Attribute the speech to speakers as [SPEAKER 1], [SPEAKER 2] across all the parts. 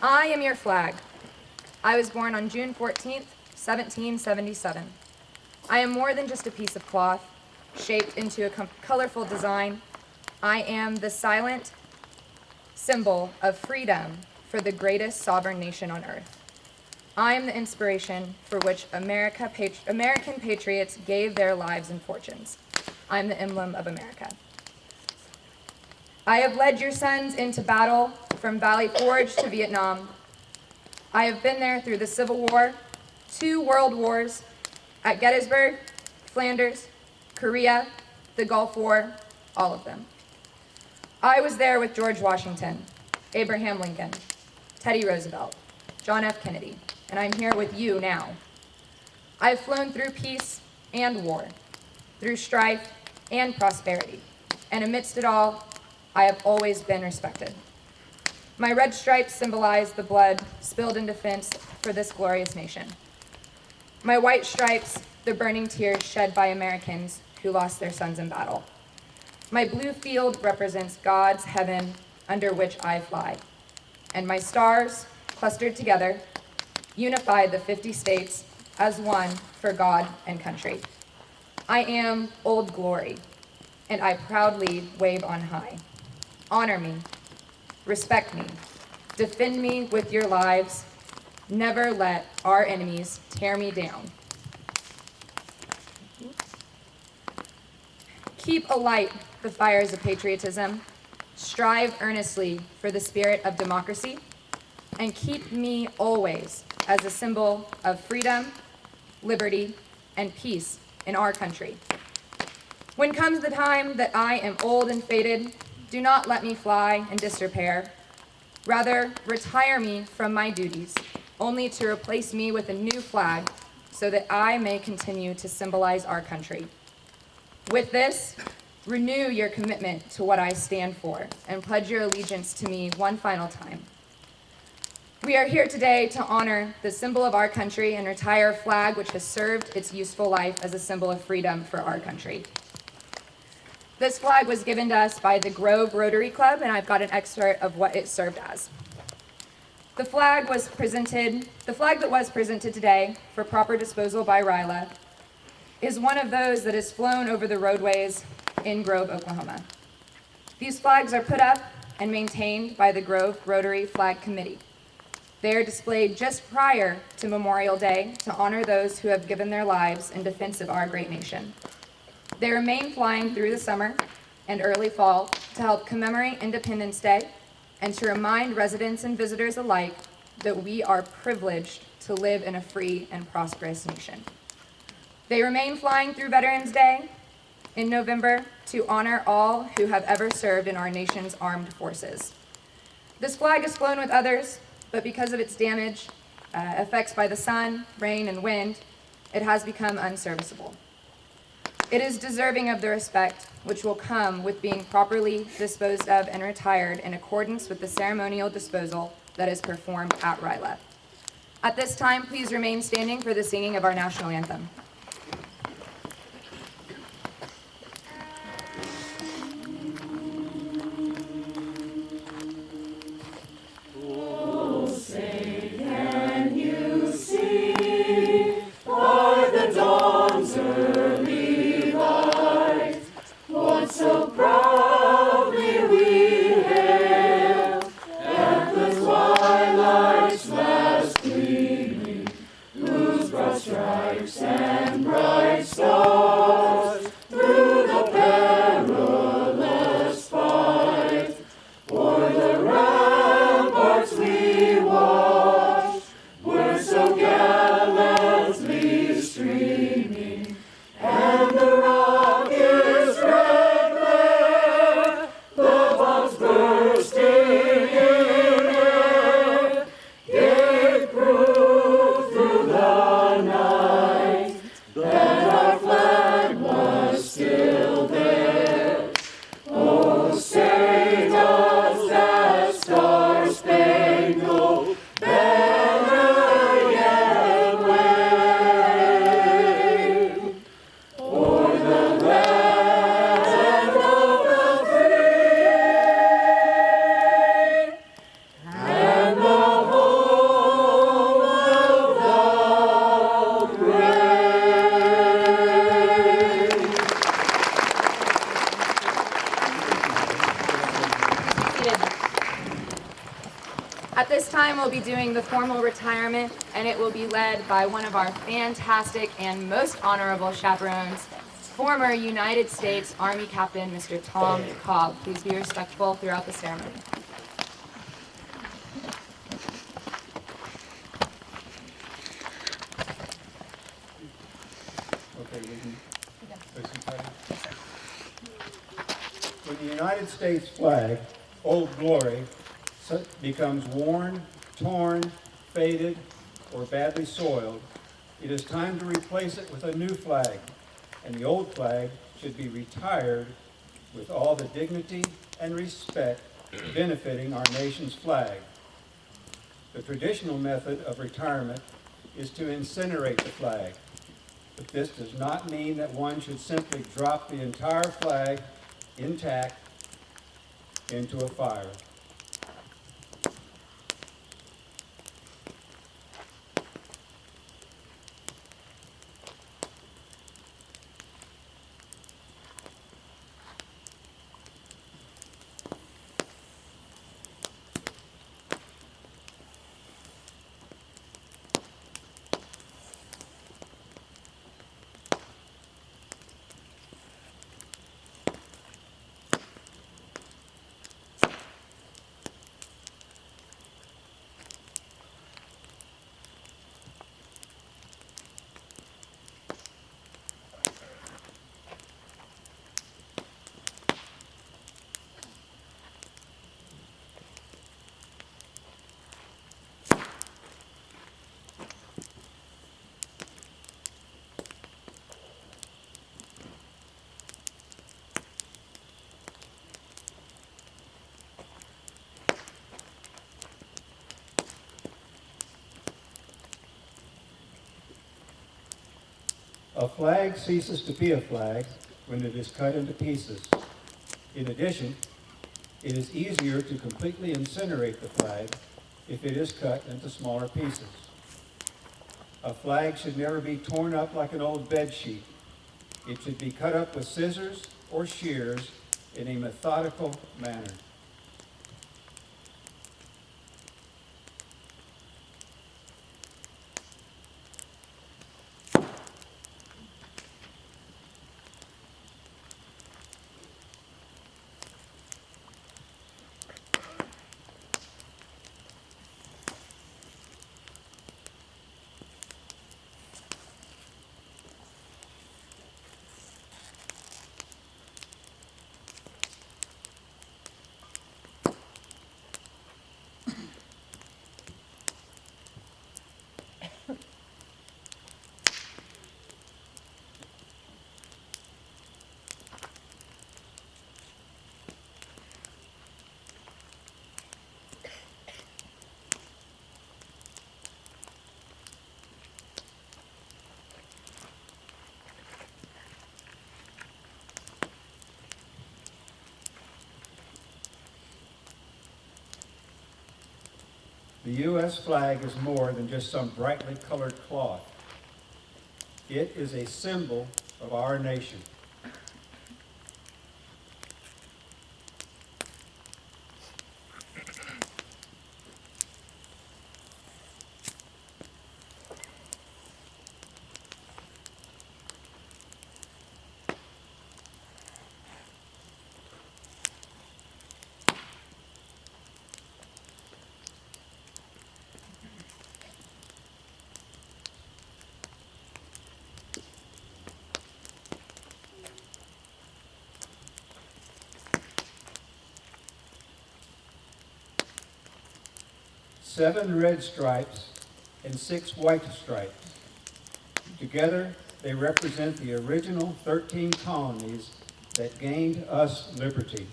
[SPEAKER 1] I am your flag. I was born on June 14th, 1777. I am more than just a piece of cloth, shaped into a colorful design. I am the silent symbol of freedom for the greatest sovereign nation on earth. I am the inspiration for which American patriots gave their lives and fortunes. I am the emblem of America. I have led your sons into battle from Valley Forge to Vietnam. I have been there through the Civil War, 2 world wars, at Gettysburg, Flanders, Korea, the Gulf War, all of them. I was there with George Washington, Abraham Lincoln, Teddy Roosevelt, John F. Kennedy, and I'm here with you now. I have flown through peace and war, through strife and prosperity, and amidst it all, I have always been respected. My red stripes symbolize the blood spilled in defense for this glorious nation. My white stripes, the burning tears shed by Americans who lost their sons in battle. My blue field represents God's heaven under which I fly. And my stars, clustered together, unify the 50 states as one for God and country. I am Old Glory, and I proudly wave on high. Honor me, respect me, defend me with your lives. Never let our enemies tear me down. Keep alight the fires of patriotism. Strive earnestly for the spirit of democracy, and keep me always as a symbol of freedom, liberty, and peace in our country. When comes the time that I am old and faded, do not let me fly in disrepair. Rather, retire me from my duties, only to replace me with a new flag so that I may continue to symbolize our country. With this, renew your commitment to what I stand for and pledge your allegiance to me one final time. We are here today to honor the symbol of our country and retire a flag which has served its useful life as a symbol of freedom for our country. This flag was given to us by the Grove Rotary Club, and I've got an excerpt of what it served as. The flag that was presented today for proper disposal by RYLA is one of those that is flown over the roadways in Grove, Oklahoma. These flags are put up and maintained by the Grove Rotary Flag Committee. They are displayed just prior to Memorial Day to honor those who have given their lives in defense of our great nation. They remain flying through the summer and early fall to help commemorate Independence Day and to remind residents and visitors alike that we are privileged to live in a free and prosperous nation. They remain flying through Veterans Day in November to honor all who have ever served in our nation's armed forces. This flag is flown with others, but because of its damage, effects by the sun, rain, and wind, it has become unserviceable. It is deserving of the respect which will come with being properly disposed of and retired in accordance with the ceremonial disposal that is performed at RYLA. At this time, please remain standing for the singing of our national anthem.
[SPEAKER 2] The
[SPEAKER 1] time, we'll be doing the formal retirement, and it will be led by one of our fantastic and most honorable chaperones, former United States Army Captain, Mr. Tom Cobb. Please be respectful throughout the ceremony.
[SPEAKER 2] When the United States flag, Old Glory, becomes worn, torn, faded, or badly soiled, it is time to replace it with a new flag, and the old flag should be retired with all the dignity and respect benefiting our nation's flag. The traditional method of retirement is to incinerate the flag, but this does not mean that one should simply drop the entire flag intact into a fire. A flag ceases to be a flag when it is cut into pieces. In addition, it is easier to completely incinerate the flag if it is cut into smaller pieces. A flag should never be torn up like an old bed sheet. It should be cut up with scissors or shears in a methodical manner. The U.S. flag is more than just some brightly colored cloth. It is a symbol of our nation. Seven red stripes and 6 white stripes. Together, they represent the original 13 colonies that gained us liberty.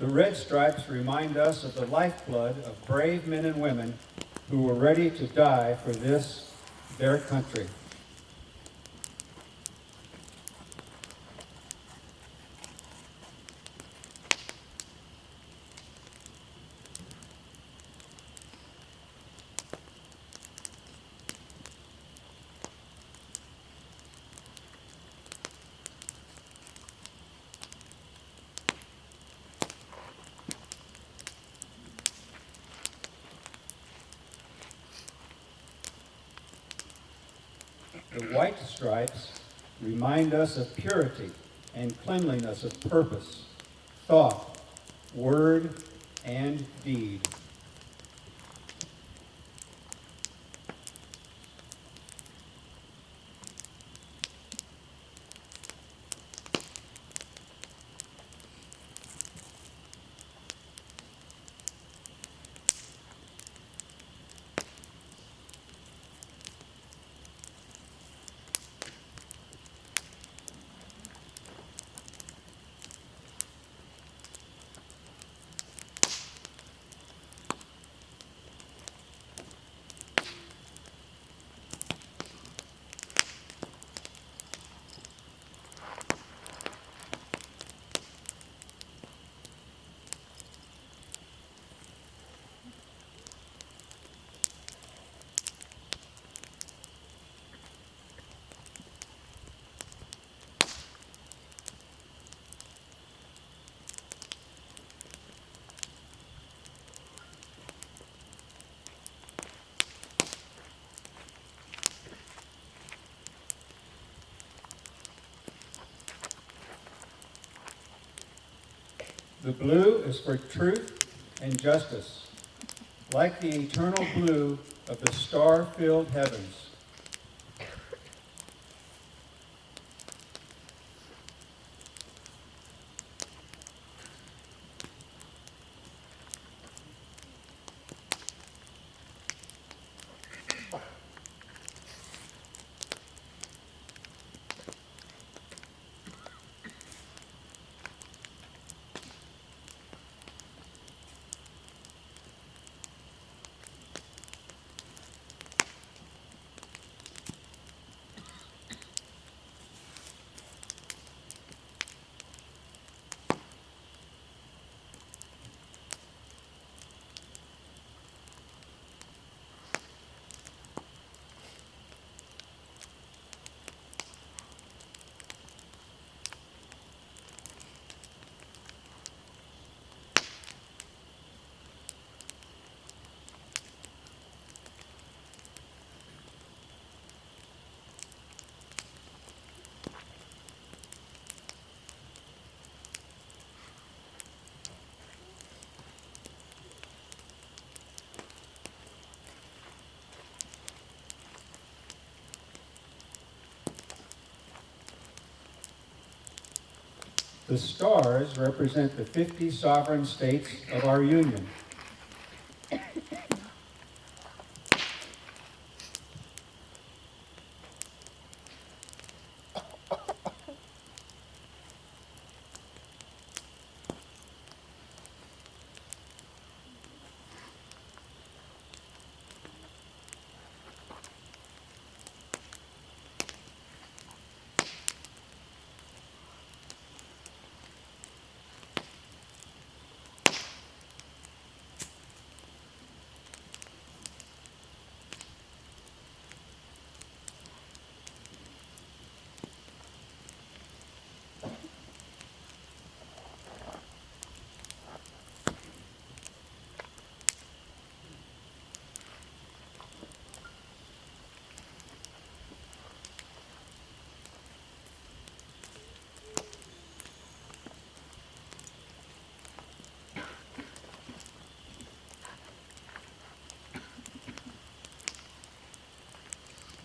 [SPEAKER 2] The red stripes remind us of the lifeblood of brave men and women who were ready to die for this, their country. The white stripes remind us of purity and cleanliness of purpose, thought, word, and deed. The blue is for truth and justice, like the eternal blue of the star-filled heavens. The stars represent the 50 sovereign states of our union.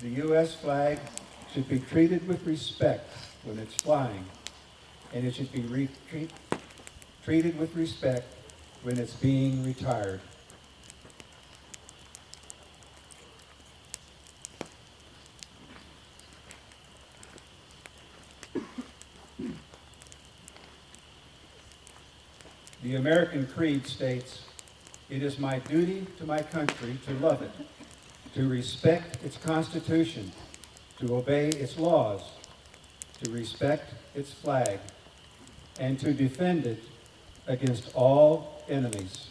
[SPEAKER 2] The U.S. flag should be treated with respect when it's flying, and it should be treated with respect when it's being retired. The American Creed states, "It is my duty to my country to love it, to respect its Constitution, to obey its laws, to respect its flag, and to defend it against all enemies.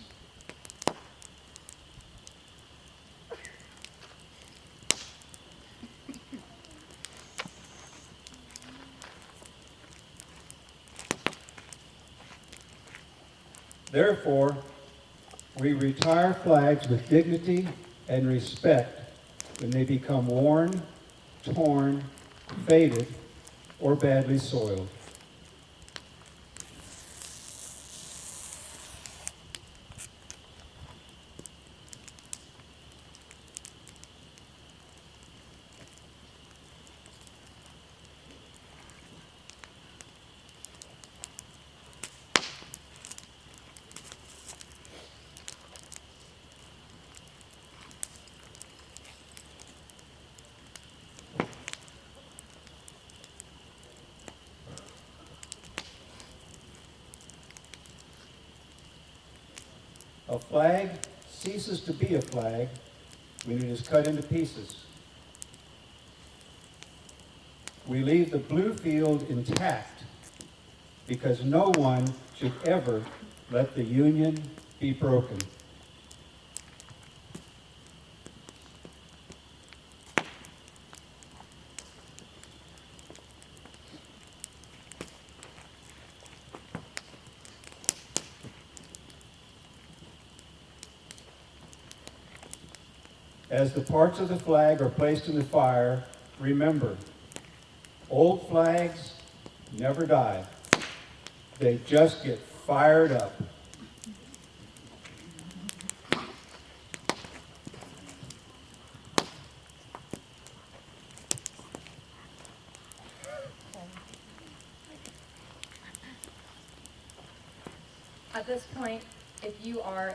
[SPEAKER 2] Therefore, we retire flags with dignity and respect when they become worn, torn, faded, or badly soiled. A flag ceases to be a flag when it is cut into pieces. We leave the blue field intact because no one should ever let the Union be broken. As the parts of the flag are placed in the fire, remember, old flags never die. They just get fired up.
[SPEAKER 1] At this point, if you are